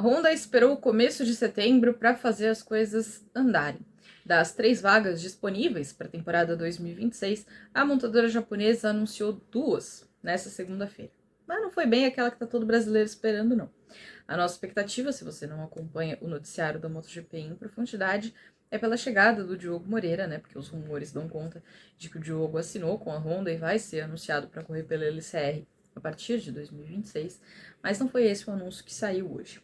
A Honda esperou o começo de setembro para fazer as coisas andarem. Das 3 vagas disponíveis para a temporada 2026, a montadora japonesa anunciou 2 nessa segunda-feira. Mas não foi bem aquela que está todo brasileiro esperando, não. A nossa expectativa, se você não acompanha o noticiário da MotoGP em profundidade, é pela chegada do Diogo Moreira, né? Porque os rumores dão conta de que o Diogo assinou com a Honda e vai ser anunciado para correr pela LCR a partir de 2026, mas não foi esse o anúncio que saiu hoje.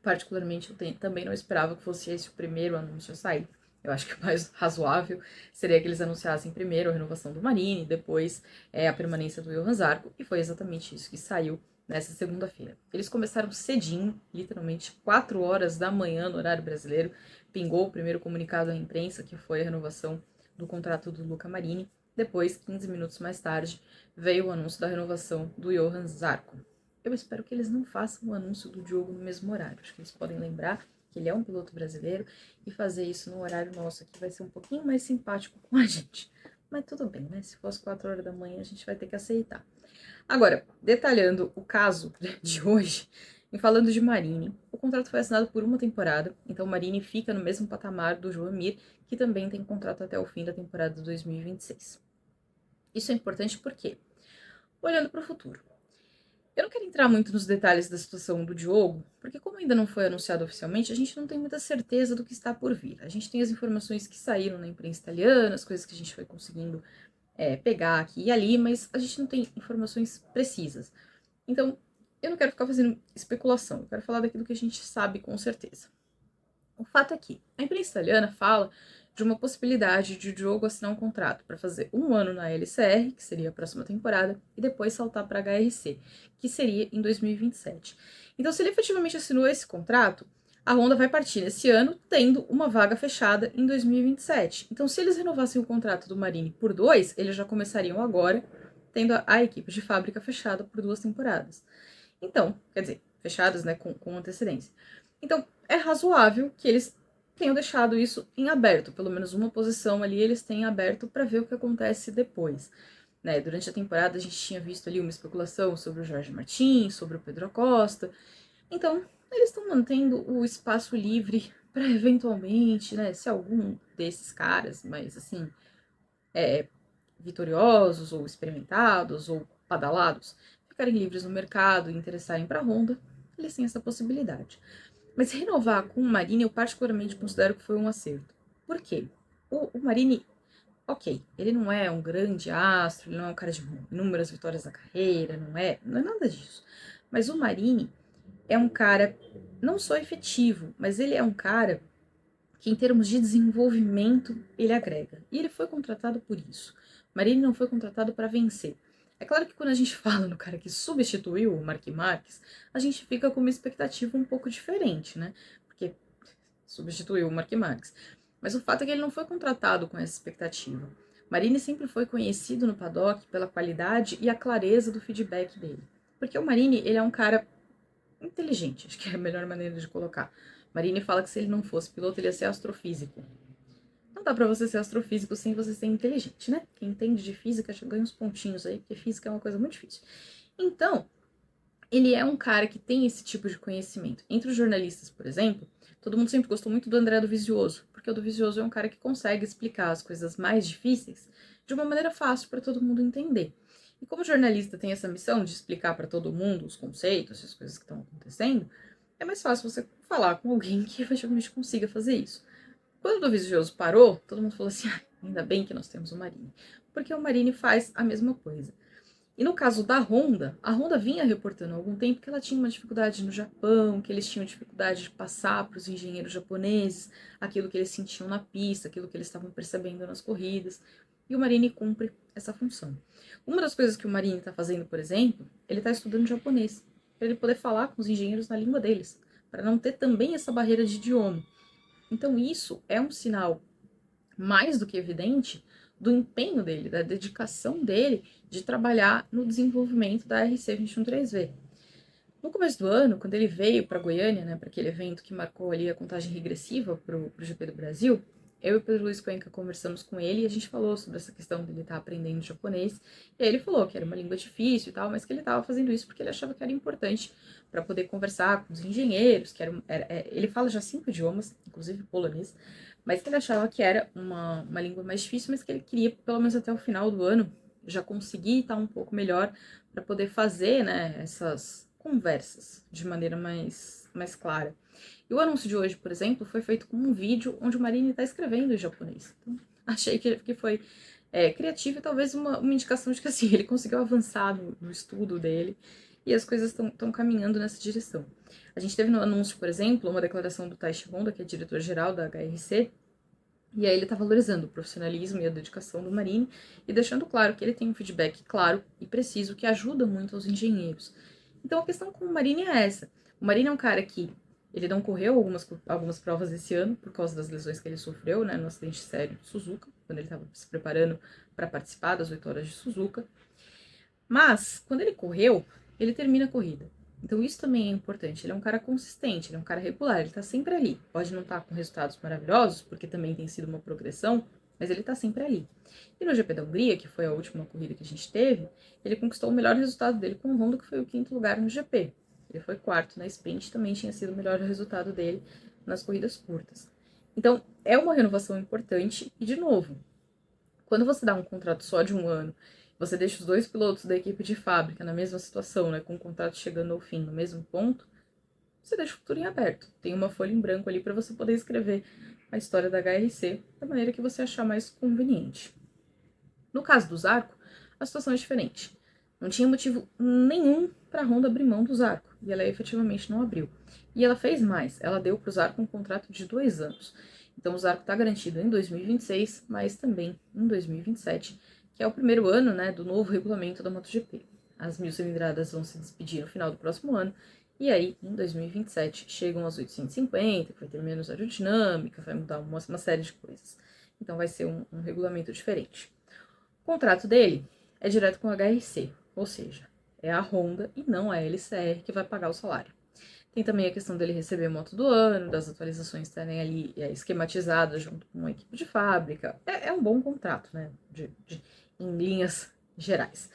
Particularmente, eu também não esperava que fosse esse o primeiro anúncio a sair. Eu acho que o mais razoável seria que eles anunciassem primeiro a renovação do Marini, depois a permanência do Johan Zarco, e foi exatamente isso que saiu nessa segunda-feira. Eles começaram cedinho, literalmente 4 horas da manhã no horário brasileiro, pingou o primeiro comunicado à imprensa, que foi a renovação do contrato do Luca Marini. Depois, 15 minutos mais tarde, veio o anúncio da renovação do Johan Zarco. Eu espero que eles não façam o anúncio do Diogo no mesmo horário. Acho que eles podem lembrar que ele é um piloto brasileiro e fazer isso no horário nosso aqui vai ser um pouquinho mais simpático com a gente. Mas tudo bem, né? Se fosse 4 horas da manhã, a gente vai ter que aceitar. Agora, detalhando o caso de hoje, e falando de Marini, o contrato foi assinado por uma temporada, então Marini fica no mesmo patamar do Joan Mir, que também tem contrato até o fim da temporada 2026. Isso é importante porque, olhando para o futuro, eu não quero entrar muito nos detalhes da situação do Diogo, porque como ainda não foi anunciado oficialmente, a gente não tem muita certeza do que está por vir. A gente tem as informações que saíram na imprensa italiana, as coisas que a gente foi conseguindo pegar aqui e ali, mas a gente não tem informações precisas. Então, eu não quero ficar fazendo especulação, eu quero falar daquilo que a gente sabe com certeza. O fato é que a imprensa italiana fala de uma possibilidade de o Diogo assinar um contrato para fazer 1 ano na LCR, que seria a próxima temporada, e depois saltar para a HRC, que seria em 2027. Então, se ele efetivamente assinou esse contrato, a Honda vai partir nesse ano tendo uma vaga fechada em 2027. Então, se eles renovassem o contrato do Marini por 2, eles já começariam agora tendo a equipe de fábrica fechada por 2 temporadas. Então, quer dizer, fechadas, né, com antecedência. Então, é razoável que eles tenham deixado isso em aberto, pelo menos uma posição ali eles têm aberto para ver o que acontece depois. Né? Durante a temporada a gente tinha visto ali uma especulação sobre o Jorge Martins, sobre o Pedro Acosta. Então, eles estão mantendo o espaço livre para eventualmente, né, se algum desses caras, mas assim, vitoriosos ou experimentados ou badalados, ficarem livres no mercado e interessarem para a Honda, eles têm essa possibilidade. Mas renovar com o Marini eu particularmente considero que foi um acerto. Por quê? O Marini, ok, ele não é um grande astro, ele não é um cara de inúmeras vitórias na carreira, não é nada disso. Mas o Marini é um cara não só efetivo, mas ele é um cara que em termos de desenvolvimento ele agrega. E ele foi contratado por isso. Marini não foi contratado para vencer. É claro que quando a gente fala no cara que substituiu o Mark Marques, a gente fica com uma expectativa um pouco diferente, né? Porque substituiu o Mark Marques. Mas o fato é que ele não foi contratado com essa expectativa. Marini sempre foi conhecido no paddock pela qualidade e a clareza do feedback dele. Porque o Marini, ele é um cara inteligente, acho que é a melhor maneira de colocar. Marini fala que se ele não fosse piloto, ele ia ser astrofísico. Não dá pra você ser astrofísico sem você ser inteligente, né? Quem entende de física já ganha uns pontinhos aí, porque física é uma coisa muito difícil. Então, ele é um cara que tem esse tipo de conhecimento. Entre os jornalistas, por exemplo, todo mundo sempre gostou muito do André do Vizioso, porque o do Vizioso é um cara que consegue explicar as coisas mais difíceis de uma maneira fácil para todo mundo entender. E como o jornalista tem essa missão de explicar para todo mundo os conceitos, as coisas que estão acontecendo, é mais fácil você falar com alguém que efetivamente consiga fazer isso. Quando o do Vizioso parou, todo mundo falou assim: ainda bem que nós temos o Marini. Porque o Marini faz a mesma coisa. E no caso da Honda, a Honda vinha reportando há algum tempo que ela tinha uma dificuldade no Japão, que eles tinham dificuldade de passar para os engenheiros japoneses aquilo que eles sentiam na pista, aquilo que eles estavam percebendo nas corridas. E o Marini cumpre essa função. Uma das coisas que o Marini está fazendo, por exemplo, ele está estudando japonês, para ele poder falar com os engenheiros na língua deles, para não ter também essa barreira de idioma. Então isso é um sinal mais do que evidente do empenho dele, da dedicação dele de trabalhar no desenvolvimento da RC213V. No começo do ano, quando ele veio para Goiânia, né, para aquele evento que marcou ali a contagem regressiva para o GP do Brasil, eu e o Pedro Luiz Cuenca conversamos com ele e a gente falou sobre essa questão dele estar aprendendo japonês. E aí ele falou que era uma língua difícil e tal, mas que ele estava fazendo isso porque ele achava que era importante para poder conversar com os engenheiros, que ele fala já 5 idiomas, inclusive polonês, mas que ele achava que era uma língua mais difícil, mas que ele queria, pelo menos até o final do ano, já conseguir estar um pouco melhor para poder fazer, né, essas conversas de maneira mais clara. E o anúncio de hoje, por exemplo, foi feito com um vídeo onde o Marini está escrevendo em japonês. Então, achei que foi criativo e talvez uma indicação de que assim, ele conseguiu avançar no estudo dele e as coisas estão caminhando nessa direção. A gente teve no anúncio, por exemplo, uma declaração do Taishi Honda, que é diretor-geral da HRC, e aí ele está valorizando o profissionalismo e a dedicação do Marini e deixando claro que ele tem um feedback claro e preciso que ajuda muito aos engenheiros. Então a questão com o Marini é essa. O Marini é um cara que ele não correu algumas provas esse ano por causa das lesões que ele sofreu, né, no acidente sério de Suzuka, quando ele estava se preparando para participar das 8 horas de Suzuka. Mas, quando ele correu, ele termina a corrida. Então isso também é importante. Ele é um cara consistente, ele é um cara regular, ele tá sempre ali. Pode não estar com resultados maravilhosos, porque também tem sido uma progressão, mas ele tá sempre ali. E no GP da Hungria, que foi a última corrida que a gente teve, ele conquistou o melhor resultado dele com o Honda, que foi o 5º lugar no GP. Ele foi 4º na sprint, também tinha sido o melhor resultado dele nas corridas curtas. Então, é uma renovação importante e, de novo, quando você dá um contrato só de um ano, você deixa os 2 pilotos da equipe de fábrica na mesma situação, né, com o contrato chegando ao fim, no mesmo ponto, você deixa o futuro em aberto. Tem uma folha em branco ali para você poder escrever a história da HRC da maneira que você achar mais conveniente. No caso do Zarco, a situação é diferente. Não tinha motivo nenhum para a Honda abrir mão do Zarco, e ela efetivamente não abriu. E ela fez mais, ela deu para o Zarco um contrato de 2 anos. Então o Zarco está garantido em 2026, mas também em 2027, que é o primeiro ano, né, do novo regulamento da MotoGP. As 1000 cilindradas vão se despedir no final do próximo ano, e aí, em 2027, chegam as 850, que vai ter menos aerodinâmica, vai mudar uma série de coisas. Então vai ser um regulamento diferente. O contrato dele é direto com a HRC, ou seja, é a Honda e não a LCR que vai pagar o salário. Tem também a questão dele receber moto do ano, das atualizações estarem ali esquematizadas junto com a equipe de fábrica. É um bom contrato, né? Em linhas gerais.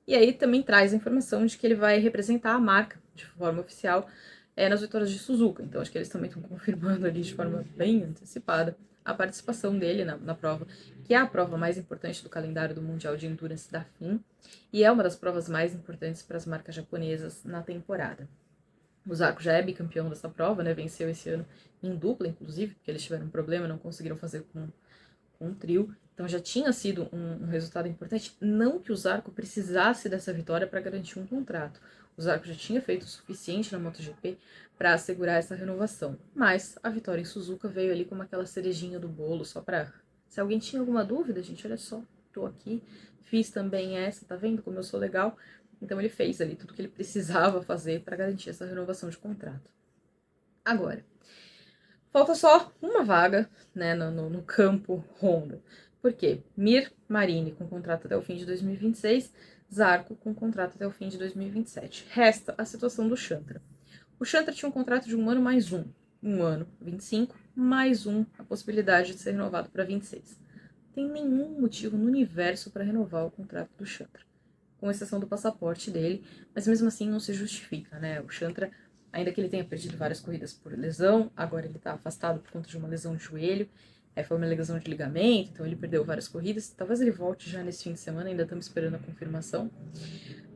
E aí também traz a informação de que ele vai representar a marca de forma oficial nas 8 horas de Suzuka. Então acho que eles também estão confirmando ali de forma bem antecipada a participação dele na prova, que é a prova mais importante do calendário do Mundial de Endurance da FIM e é uma das provas mais importantes para as marcas japonesas na temporada. O Zarco já é bicampeão dessa prova, né? Venceu esse ano em dupla, inclusive, porque eles tiveram um problema, não conseguiram fazer com um trio. Então já tinha sido um resultado importante. Não que o Zarco precisasse dessa vitória para garantir um contrato. O Zarco já tinha feito o suficiente na MotoGP para assegurar essa renovação. Mas a vitória em Suzuka veio ali como aquela cerejinha do bolo, só para... Se alguém tinha alguma dúvida, gente, olha só, tô aqui, fiz também essa, tá vendo como eu sou legal? Então ele fez ali tudo que ele precisava fazer para garantir essa renovação de contrato. Agora, falta só uma vaga, né, no campo Honda. Por quê? Mir Marini com contrato até o fim de 2026, Zarco com contrato até o fim de 2027. Resta a situação do Chantra. O Chantra tinha um contrato de 1 ano mais um ano, 25, mais a possibilidade de ser renovado para 26. Tem nenhum motivo no universo para renovar o contrato do Chantra, com exceção do passaporte dele, mas mesmo assim não se justifica, né? O Chantra, ainda que ele tenha perdido várias corridas por lesão, agora ele tá afastado por conta de uma lesão de joelho, foi uma lesão de ligamento, então ele perdeu várias corridas, talvez ele volte já nesse fim de semana, ainda estamos esperando a confirmação,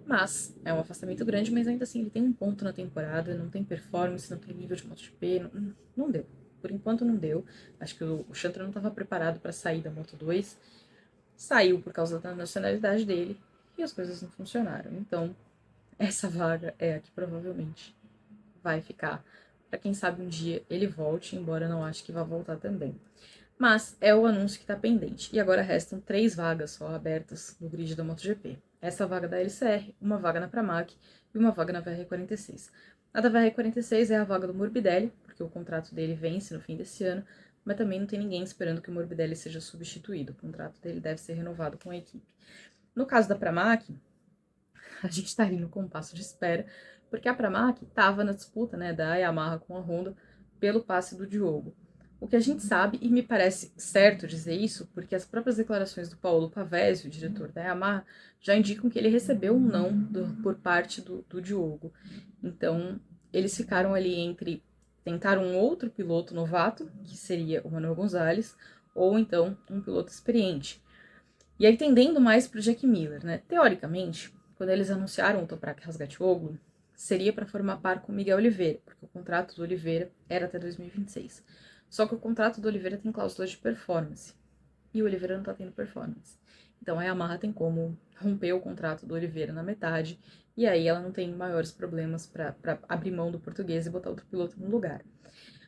mas é um afastamento grande, mas ainda assim ele tem um ponto na temporada, não tem performance, não tem nível de MotoGP, não deu. Por enquanto não deu, acho que o Chantra não estava preparado para sair da Moto2, saiu por causa da nacionalidade dele, e as coisas não funcionaram. Então, essa vaga é a que provavelmente vai ficar para quem sabe um dia ele volte, embora eu não ache que vá voltar também. Mas é o anúncio que está pendente. E agora restam 3 vagas só abertas no grid da MotoGP. Essa vaga da LCR, uma vaga na Pramac e uma vaga na VR46. A da VR46 é a vaga do Morbidelli, porque o contrato dele vence no fim desse ano, mas também não tem ninguém esperando que o Morbidelli seja substituído. O contrato dele deve ser renovado com a equipe. No caso da Pramac, a gente está ali no compasso de espera, porque a Pramac estava na disputa, né, da Yamaha com a Honda pelo passe do Diogo. O que a gente sabe, e me parece certo dizer isso, porque as próprias declarações do Paulo Pavese, o diretor da Yamaha, já indicam que ele recebeu um não por parte do Diogo. Então, eles ficaram ali entre tentar um outro piloto novato, que seria o Manuel Gonzalez, ou então um piloto experiente. E aí, tendendo mais para o Jack Miller, né? Teoricamente, quando eles anunciaram o Toprak Razgatlioglu, seria para formar par com o Miguel Oliveira, porque o contrato do Oliveira era até 2026. Só que o contrato do Oliveira tem cláusulas de performance, e o Oliveira não está tendo performance. Então a Yamaha tem como romper o contrato do Oliveira na metade, e aí ela não tem maiores problemas para abrir mão do português e botar outro piloto no lugar.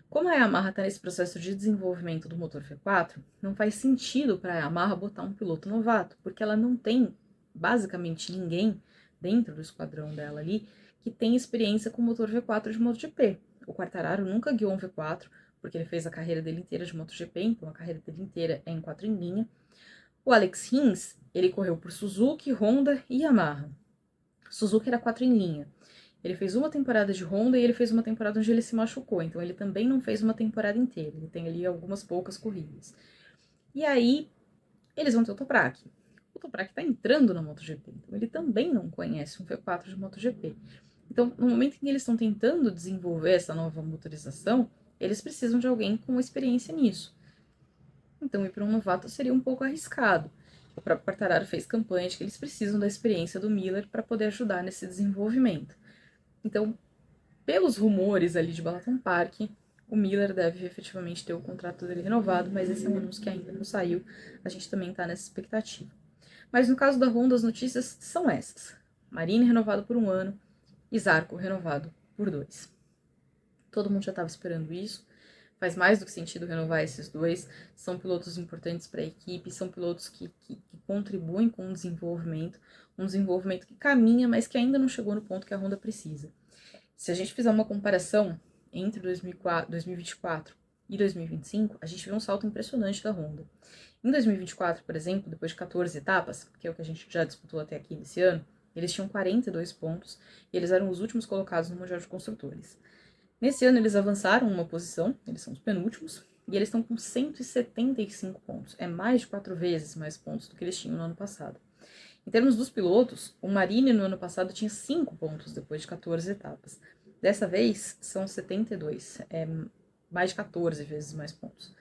Como a Yamaha está nesse processo de desenvolvimento do motor V4, não faz sentido para a Yamaha botar um piloto novato, porque ela não tem basicamente ninguém dentro do esquadrão dela ali que tem experiência com motor V4 de MotoGP. O Quartararo nunca guiou um V4, porque ele fez a carreira dele inteira de MotoGP, então a carreira dele inteira é em 4 em linha. O Alex Rins, ele correu por Suzuki, Honda e Yamaha. Suzuki era 4 em linha. Ele fez uma temporada de Honda e ele fez uma temporada onde ele se machucou, então ele também não fez uma temporada inteira, ele tem ali algumas poucas corridas. E aí, eles vão ter o Toprak. O Toprak tá entrando na MotoGP, então ele também não conhece um V4 de MotoGP. Então, no momento em que eles estão tentando desenvolver essa nova motorização, eles precisam de alguém com experiência nisso. Então, ir para um novato seria um pouco arriscado. O próprio Quartararo fez campanha de que eles precisam da experiência do Miller para poder ajudar nesse desenvolvimento. Então, pelos rumores ali de Balaton Park, o Miller deve efetivamente ter o contrato dele renovado, mas esse é um anúncio que ainda não saiu. A gente também está nessa expectativa. Mas no caso da Honda, as notícias são essas. Marini renovado por 1 ano e Zarco renovado por 2. Todo mundo já estava esperando isso. Faz mais do que sentido renovar esses dois. São pilotos importantes para a equipe, são pilotos que contribuem com o desenvolvimento. Um desenvolvimento que caminha, mas que ainda não chegou no ponto que a Honda precisa. Se a gente fizer uma comparação entre 2024 e 2025, a gente vê um salto impressionante da Honda. Em 2024, por exemplo, depois de 14 etapas, que é o que a gente já disputou até aqui nesse ano, eles tinham 42 pontos e eles eram os últimos colocados no Mundial de Construtores. Nesse ano eles avançaram uma posição, eles são os penúltimos, e eles estão com 175 pontos. É mais de 4 vezes mais pontos do que eles tinham no ano passado. Em termos dos pilotos, o Marini no ano passado tinha 5 pontos depois de 14 etapas. Dessa vez, são 72, mais de 14 vezes mais pontos.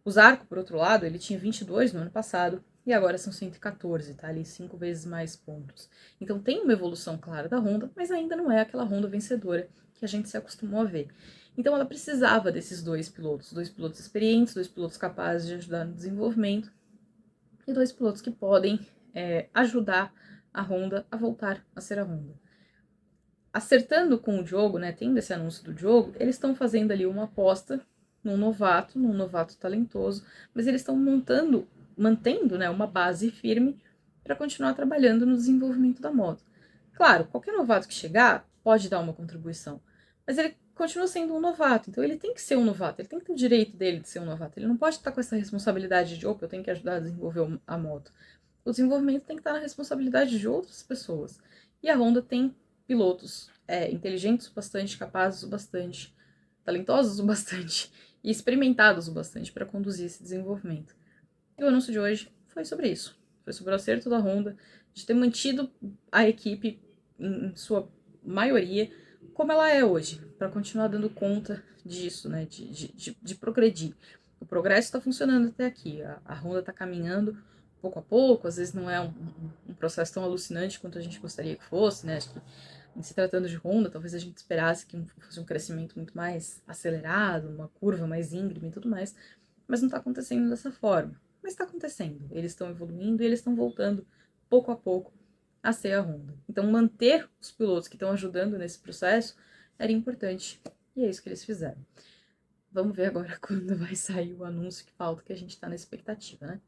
O Zarco, por outro lado, ele tinha 22 no ano passado e agora são 114, tá? Ali 5 vezes mais pontos. Então tem uma evolução clara da Honda, mas ainda não é aquela Honda vencedora que a gente se acostumou a ver. Então ela precisava desses dois pilotos experientes, 2 pilotos capazes de ajudar no desenvolvimento e 2 pilotos que podem ajudar a Honda a voltar a ser a Honda. Acertando com o Diogo, né, tendo esse anúncio do Diogo, eles estão fazendo ali uma aposta num novato talentoso, mas eles estão mantendo, né, uma base firme para continuar trabalhando no desenvolvimento da moto. Claro, qualquer novato que chegar pode dar uma contribuição, mas ele continua sendo um novato, então ele tem que ser um novato, ele tem que ter o direito dele de ser um novato, ele não pode estar com essa responsabilidade de, opa, eu tenho que ajudar a desenvolver a moto. O desenvolvimento tem que estar na responsabilidade de outras pessoas. E a Honda tem pilotos inteligentes o bastante, capazes o bastante, talentosos o bastante e experimentados o bastante para conduzir esse desenvolvimento. E o anúncio de hoje foi sobre isso. Foi sobre o acerto da Honda de ter mantido a equipe, em sua maioria, como ela é hoje, para continuar dando conta disso, né, de progredir. O progresso está funcionando até aqui, a Honda está caminhando pouco a pouco, às vezes não é um processo tão alucinante quanto a gente gostaria que fosse, né, acho que em se tratando de Honda, talvez a gente esperasse que fosse um crescimento muito mais acelerado, uma curva mais íngreme e tudo mais, mas não está acontecendo dessa forma. Mas está acontecendo, eles estão evoluindo e eles estão voltando pouco a pouco a ser a Honda. Então manter os pilotos que estão ajudando nesse processo era importante e é isso que eles fizeram. Vamos ver agora quando vai sair o anúncio que falta, que a gente está na expectativa, né?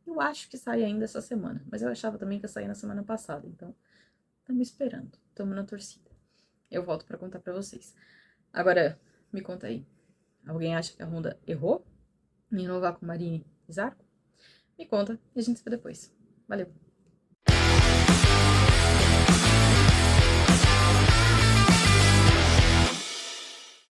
Eu acho que sai ainda essa semana, mas eu achava também que ia sair na semana passada, então estamos esperando, estamos na torcida. Eu volto para contar para vocês. Agora, me conta aí, alguém acha que a Honda errou em renovar com Marini e Zarco? Me conta e a gente se vê depois. Valeu!